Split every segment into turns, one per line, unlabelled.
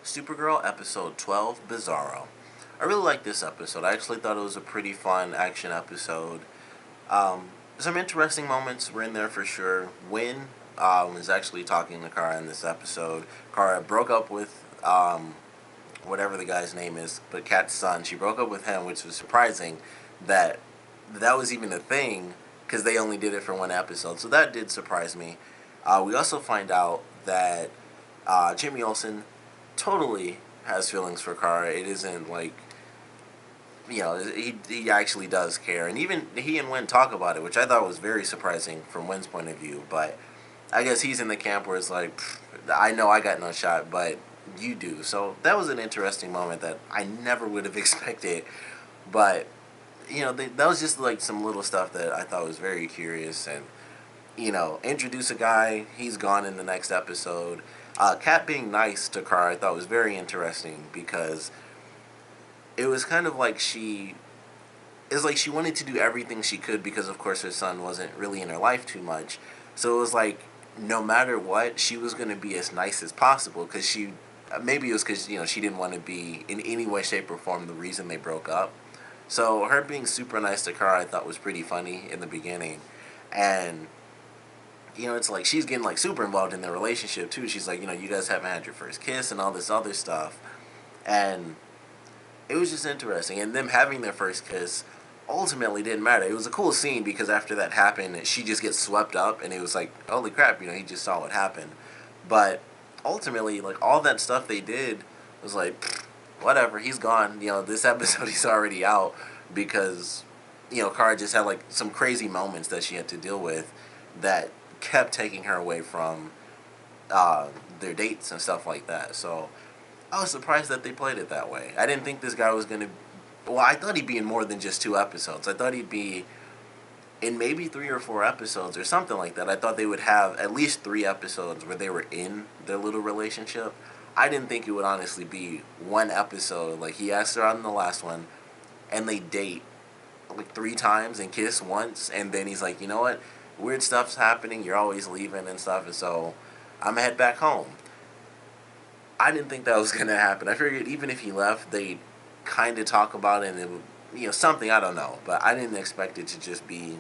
Supergirl episode 12, Bizarro. I really liked this episode. I actually thought it was a pretty fun action episode. Some interesting moments were in there for sure. Wynn was actually talking to Kara in this episode. Kara broke up with whatever the guy's name is, but Kat's son. She broke up with him, which was surprising that that was even a thing because they only did it for one episode. So that did surprise me. We also find out that Jimmy Olsen totally has feelings for Kara. It isn't like, he actually does care. And even he and Wynn talk about it, which I thought was very surprising from Wynn's point of view. But I guess he's in the camp where it's like, I know I got no shot, but you do. So that was an interesting moment that I never would have expected. But, that was just like some little stuff that I thought was very curious. And, introduce a guy, he's gone in the next episode. Kat being nice to Kara I thought was very interesting because it was kind of like she wanted to do everything she could because of course her son wasn't really in her life too much. So it was like no matter what she was going to be as nice as possible because maybe it was because she didn't want to be in any way, shape, or form the reason they broke up. So her being super nice to Kara I thought was pretty funny in the beginning. And it's like she's getting like super involved in their relationship too. She's like, you guys haven't had your first kiss and all this other stuff. And it was just interesting. And them having their first kiss ultimately didn't matter. It was a cool scene because after that happened, she just gets swept up and it was like, holy crap, he just saw what happened. But ultimately, like all that stuff they did was like, whatever, he's gone. This episode he's already out because, Kara just had like some crazy moments that she had to deal with that kept taking her away from their dates and stuff like that. So I was surprised that they played it that way. I didn't think this guy was going to... Well, I thought he'd be in more than just 2 episodes. I thought he'd be in maybe 3 or 4 episodes or something like that. I thought they would have at least 3 episodes where they were in their little relationship. I didn't think it would honestly be 1 episode. Like, he asked her out in the last one, and they date like 3 times and kiss once, and then he's like, you know what? Weird stuff's happening, you're always leaving and stuff, and so I'm gonna head back home. I didn't think that was gonna happen. I figured even if he left, they'd kind of talk about it and it would, something, I don't know. But I didn't expect it to just be,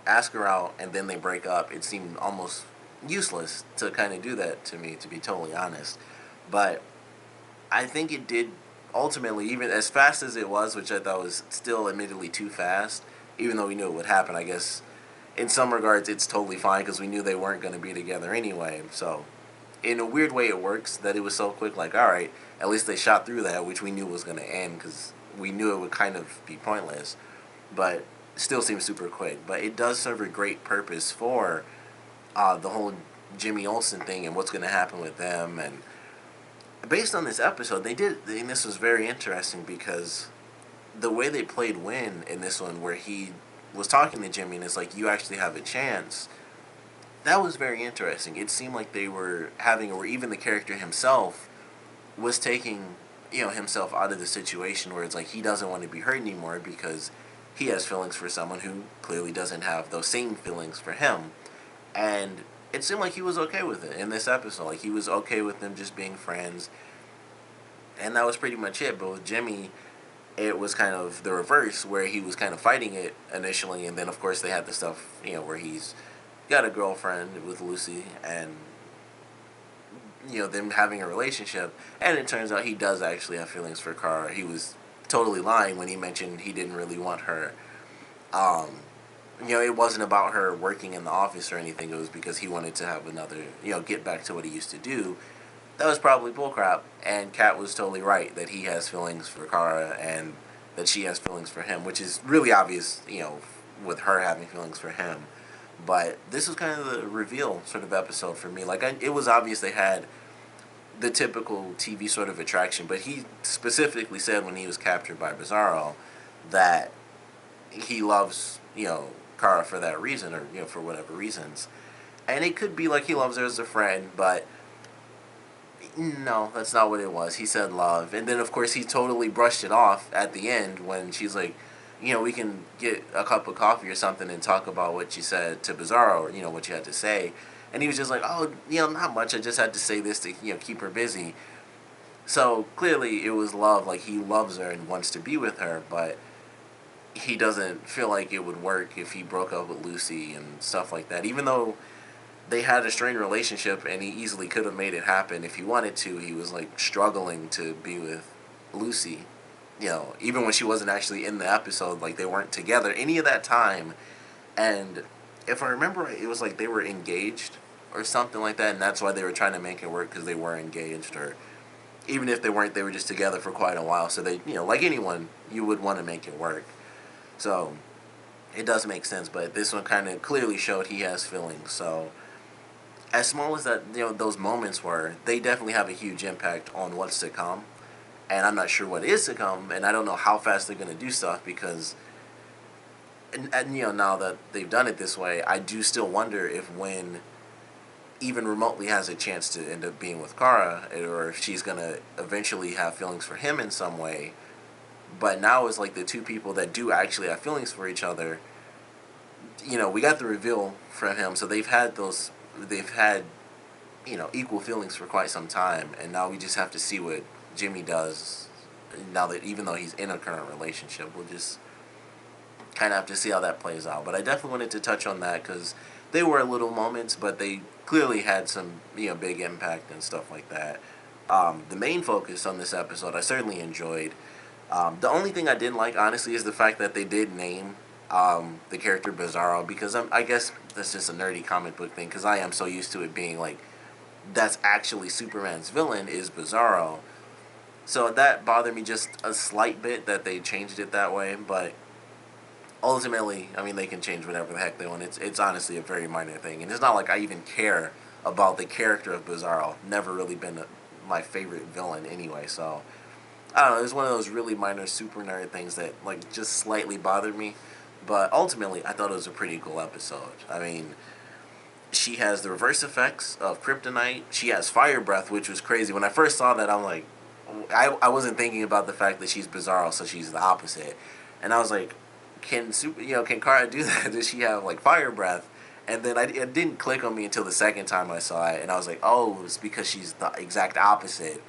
ask her out and then they break up. It seemed almost useless to kind of do that to me, to be totally honest. But I think it did ultimately, even as fast as it was, which I thought was still admittedly too fast, even though we knew it would happen. I guess in some regards it's totally fine because we knew they weren't going to be together anyway. So in a weird way it works that it was so quick. Like, all right, at least they shot through that, which we knew was going to end because we knew it would kind of be pointless. But it still seems super quick. But it does serve a great purpose for the whole Jimmy Olsen thing and what's going to happen with them. And based on this episode, and this was very interesting because the way they played Wynn in this one, where he was talking to Jimmy and it's like, you actually have a chance, that was very interesting. It seemed like they were having, or even the character himself was taking, himself out of the situation where it's like he doesn't want to be hurt anymore because he has feelings for someone who clearly doesn't have those same feelings for him. And it seemed like he was okay with it in this episode. Like, he was okay with them just being friends. And that was pretty much it. But with Jimmy, it was kind of the reverse, where he was kind of fighting it initially, and then of course they had the stuff, where he's got a girlfriend with Lucy, and them having a relationship, and it turns out he does actually have feelings for Kara. He was totally lying when he mentioned he didn't really want her. It wasn't about her working in the office or anything. It was because he wanted to have another, get back to what he used to do. That was probably bullcrap, and Kat was totally right that he has feelings for Kara and that she has feelings for him, which is really obvious, with her having feelings for him. But this was kind of the reveal sort of episode for me. Like, it was obvious they had the typical TV sort of attraction, but he specifically said when he was captured by Bizarro that he loves, Kara for that reason, or, for whatever reasons. And it could be like he loves her as a friend, but no, that's not what it was. He said love. And then, of course, he totally brushed it off at the end when she's like, we can get a cup of coffee or something and talk about what you said to Bizarro, or, what you had to say. And he was just like, oh, not much. I just had to say this to keep her busy. So clearly it was love. Like, he loves her and wants to be with her, but he doesn't feel like it would work if he broke up with Lucy and stuff like that. Even though they had a strained relationship and he easily could have made it happen if he wanted to, he was like struggling to be with Lucy. Even when she wasn't actually in the episode, like they weren't together any of that time. And if I remember right, it was like they were engaged or something like that, and that's why they were trying to make it work, because they were engaged. Or even if they weren't, they were just together for quite a while. So they, like anyone, you would want to make it work. So it does make sense, but this one kind of clearly showed he has feelings. So as small as that, those moments were, they definitely have a huge impact on what's to come. And I'm not sure what is to come, and I don't know how fast they're going to do stuff, because and now that they've done it this way, I do still wonder if Wynn even remotely has a chance to end up being with Kara, or if she's going to eventually have feelings for him in some way. But now it's like the two people that do actually have feelings for each other. We got the reveal from him, so they've had equal feelings for quite some time, and now we just have to see what Jimmy does. Now that, even though he's in a current relationship, we'll just kind of have to see how that plays out. But I definitely wanted to touch on that, because they were little moments, but they clearly had some big impact and stuff like that. The main focus on this episode I certainly enjoyed. The only thing I didn't like, honestly, is the fact that they did name the character Bizarro, because I guess that's just a nerdy comic book thing, because I am so used to it being like, that's actually Superman's villain is Bizarro. So that bothered me just a slight bit that they changed it that way, but ultimately, I mean, they can change whatever the heck they want. It's honestly a very minor thing, and it's not like I even care about the character of Bizarro. Never really been my favorite villain anyway, so I don't know. It's one of those really minor super nerd things that like just slightly bothered me, but ultimately, I thought it was a pretty cool episode. I mean, she has the reverse effects of kryptonite. She has fire breath, which was crazy. When I first saw that, I'm like, I wasn't thinking about the fact that she's Bizarro, so she's the opposite. And I was like, can Kara do that? Does she have like fire breath? And then it didn't click on me until the second time I saw it, and I was like, oh, it's because she's the exact opposite,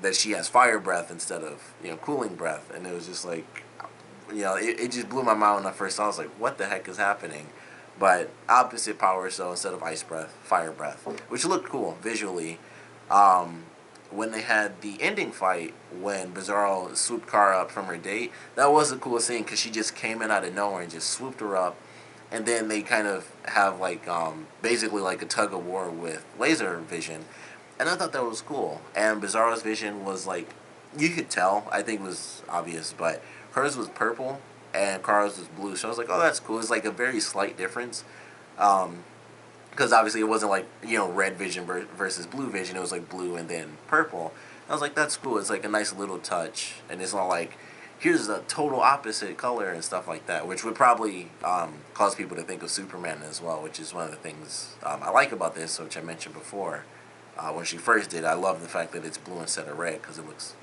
that she has fire breath instead of cooling breath. And it was just like, it just blew my mind when I first saw it. I was like, what the heck is happening? But opposite power, so instead of ice breath, fire breath, which looked cool visually. When they had the ending fight, when Bizarro swooped Kara up from her date, that was a cool scene, because she just came in out of nowhere and just swooped her up. And then they kind of have like basically like a tug of war with laser vision, and I thought that was cool. And Bizarro's vision was like, you could tell, I think it was obvious, but hers was purple and Kara's was blue. So I was like, oh, that's cool. It's like a very slight difference. Because obviously it wasn't like, red vision versus blue vision. It was like blue and then purple. I was like, that's cool. It's like a nice little touch. And it's not like, here's a total opposite color and stuff like that, which would probably cause people to think of Superman as well, which is one of the things I like about this, which I mentioned before. When she first did, I love the fact that it's blue instead of red, because it looks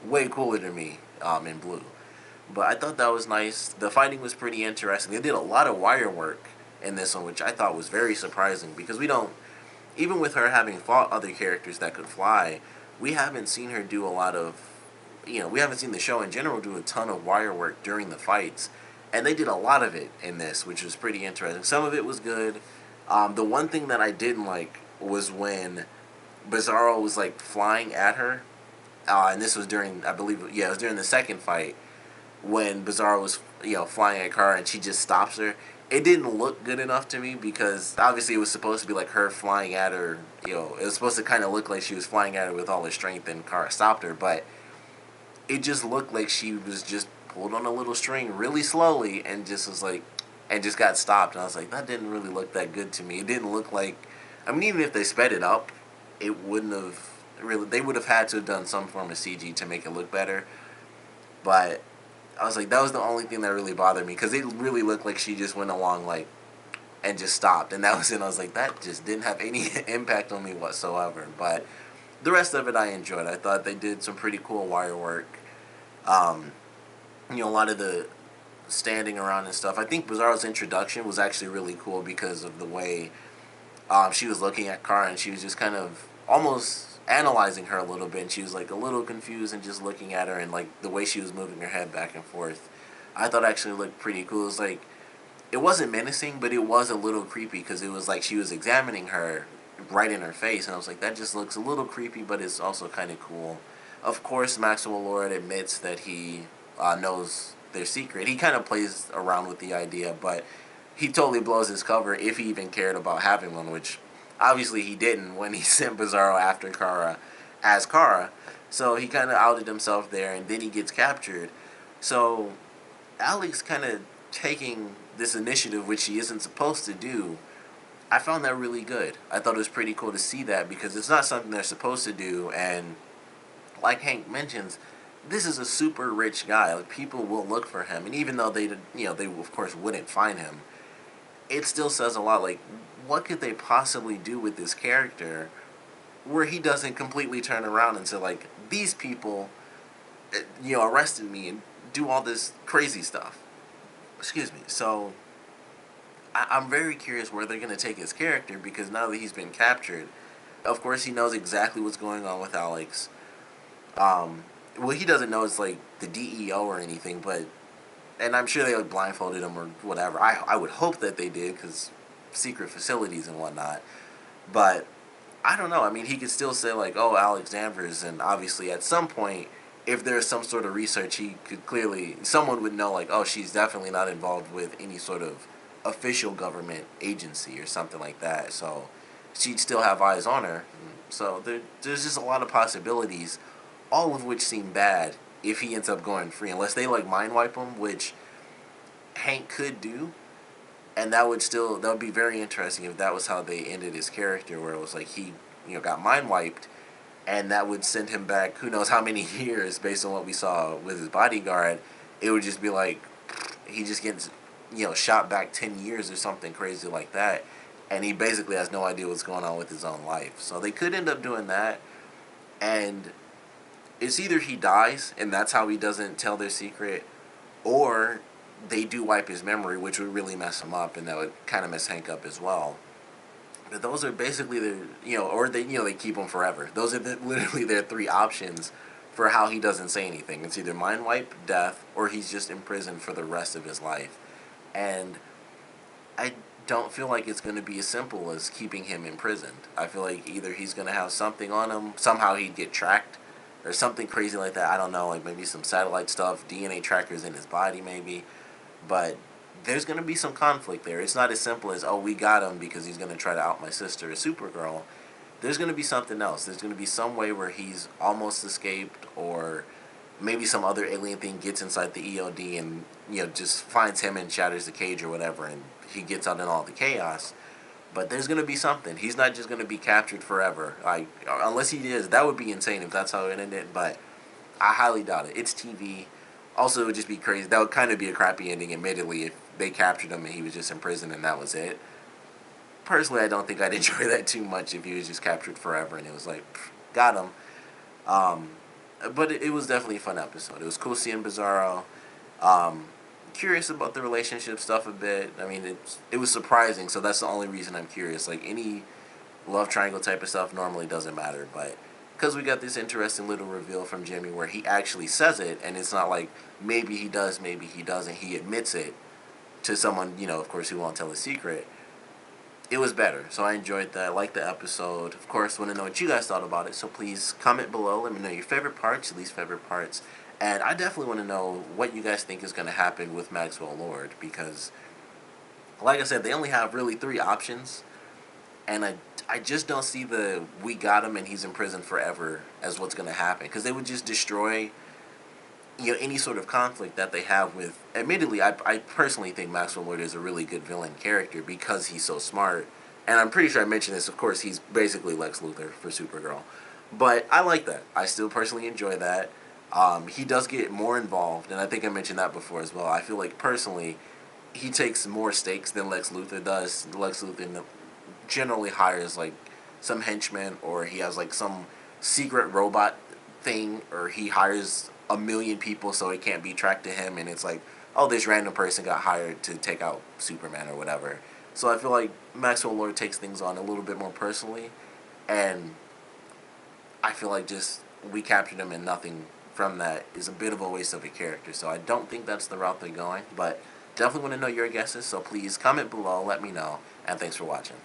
way cooler to me in blue. But I thought that was nice. The fighting was pretty interesting. They did a lot of wire work in this one, which I thought was very surprising, because we don't, even with her having fought other characters that could fly, we haven't seen her do a lot of, we haven't seen the show in general do a ton of wire work during the fights. And they did a lot of it in this, which was pretty interesting. Some of it was good. The one thing that I didn't like was when Bizarro was like flying at her, and this was during, I believe, it was during the second fight, when Bizarro was, flying at Kara and she just stops her. It didn't look good enough to me, because obviously it was supposed to be like her flying at her, it was supposed to kind of look like she was flying at her with all her strength and Kara stopped her, but it just looked like she was just pulled on a little string really slowly and just was like, and just got stopped. And I was like, that didn't really look that good to me. It didn't look like, I mean, even if they sped it up, it wouldn't have really, they would have had to have done some form of CG to make it look better. But I was like, that was the only thing that really bothered me, because it really looked like she just went along like, and just stopped. And that was it. I was like, that just didn't have any impact on me whatsoever. But the rest of it I enjoyed. I thought they did some pretty cool wire work. A lot of the standing around and stuff. I think Bizarro's introduction was actually really cool, because of the way She was looking at Kara and she was just kind of almost analyzing her a little bit. And she was like a little confused and just looking at her, and like the way she was moving her head back and forth, I thought actually looked pretty cool. It was like it wasn't menacing, but it was a little creepy because it was like she was examining her right in her face, and I was like, that just looks a little creepy, but it's also kind of cool. Of course, Maxwell Lord admits that he knows their secret. He kind of plays around with the idea, but he totally blows his cover if he even cared about having one, which obviously he didn't when he sent Bizarro after Kara as Kara. So he kind of outed himself there, and then he gets captured. So Alex kind of taking this initiative, which she isn't supposed to do, I found that really good. I thought it was pretty cool to see that because it's not something they're supposed to do, and like Hank mentions, this is a super rich guy. Like people will look for him, and even though they of course wouldn't find him, it still says a lot. Like, what could they possibly do with this character where he doesn't completely turn around and say like these people, arrested me and do all this crazy stuff. Excuse me. So I'm very curious where they're going to take his character because now that he's been captured, of course he knows exactly what's going on with Alex. Well, he doesn't know it's like the DEO or anything, but and I'm sure they like blindfolded him or whatever. I would hope that they did because secret facilities and whatnot. But I don't know. I mean, he could still say like, "Oh, Alex Danvers," and obviously at some point, if there's some sort of research, he could clearly someone would know like, "Oh, she's definitely not involved with any sort of official government agency or something like that." So she'd still have eyes on her. So there's just a lot of possibilities, all of which seem bad if he ends up going free, unless they like mind wipe him, which Hank could do, and that would be very interesting if that was how they ended his character, where it was like he got mind wiped, and that would send him back who knows how many years based on what we saw with his bodyguard. It would just be like he just gets shot back 10 years or something crazy like that, and he basically has no idea what's going on with his own life. So they could end up doing that, and it's either he dies and that's how he doesn't tell their secret, or they do wipe his memory, which would really mess him up, and that would kind of mess Hank up as well. But those are basically or they keep him forever. Those are literally their three options for how he doesn't say anything. It's either mind wipe, death, or he's just imprisoned for the rest of his life. And I don't feel like it's going to be as simple as keeping him imprisoned. I feel like either he's going to have something on him, somehow he'd get tracked, or something crazy like that. I don't know, like maybe some satellite stuff, DNA trackers in his body maybe. But there's going to be some conflict there. It's not as simple as, oh, we got him because he's going to try to out my sister as Supergirl. There's going to be something else. There's going to be some way where he's almost escaped, or maybe some other alien thing gets inside the EOD and, just finds him and shatters the cage or whatever, and he gets out in all the chaos. But there's going to be something. He's not just going to be captured forever. Like, unless he is. That would be insane if that's how it ended, but I highly doubt it. It's TV. Also, it would just be crazy. That would kind of be a crappy ending, admittedly, if they captured him and he was just in prison and that was it. Personally, I don't think I'd enjoy that too much if he was just captured forever and it was like, got him. But it was definitely a fun episode. It was cool seeing Bizarro. Curious about the relationship stuff a bit. I mean, it was surprising, so that's the only reason I'm curious. Like, any love triangle type of stuff normally doesn't matter, but because we got this interesting little reveal from Jimmy where he actually says it, and it's not like maybe he does, maybe he doesn't. He admits it to someone, of course, who won't tell his secret. It was better, so I enjoyed that. I liked the episode. Of course, want to know what you guys thought about it, so please comment below. Let me know your favorite parts, your least favorite parts. And I definitely want to know what you guys think is going to happen with Maxwell Lord, because, like I said, they only have really three options, and I just don't see the we got him and he's in prison forever as what's going to happen, because they would just destroy any sort of conflict that they have with. Admittedly, I personally think Maxwell Lord is a really good villain character because he's so smart, and I'm pretty sure I mentioned this. Of course, he's basically Lex Luthor for Supergirl, but I like that. I still personally enjoy that. He does get more involved, and I think I mentioned that before as well. I feel like personally, he takes more stakes than Lex Luthor does. Lex Luthor generally hires like some henchmen, or he has like some secret robot thing, or he hires a million people so it can't be tracked to him, and it's like, oh, this random person got hired to take out Superman or whatever. So I feel like Maxwell Lord takes things on a little bit more personally, and I feel like just we captured him and nothing from that is a bit of a waste of a character. So I don't think that's the route they're going, but definitely want to know your guesses. So please comment below, let me know, and thanks for watching.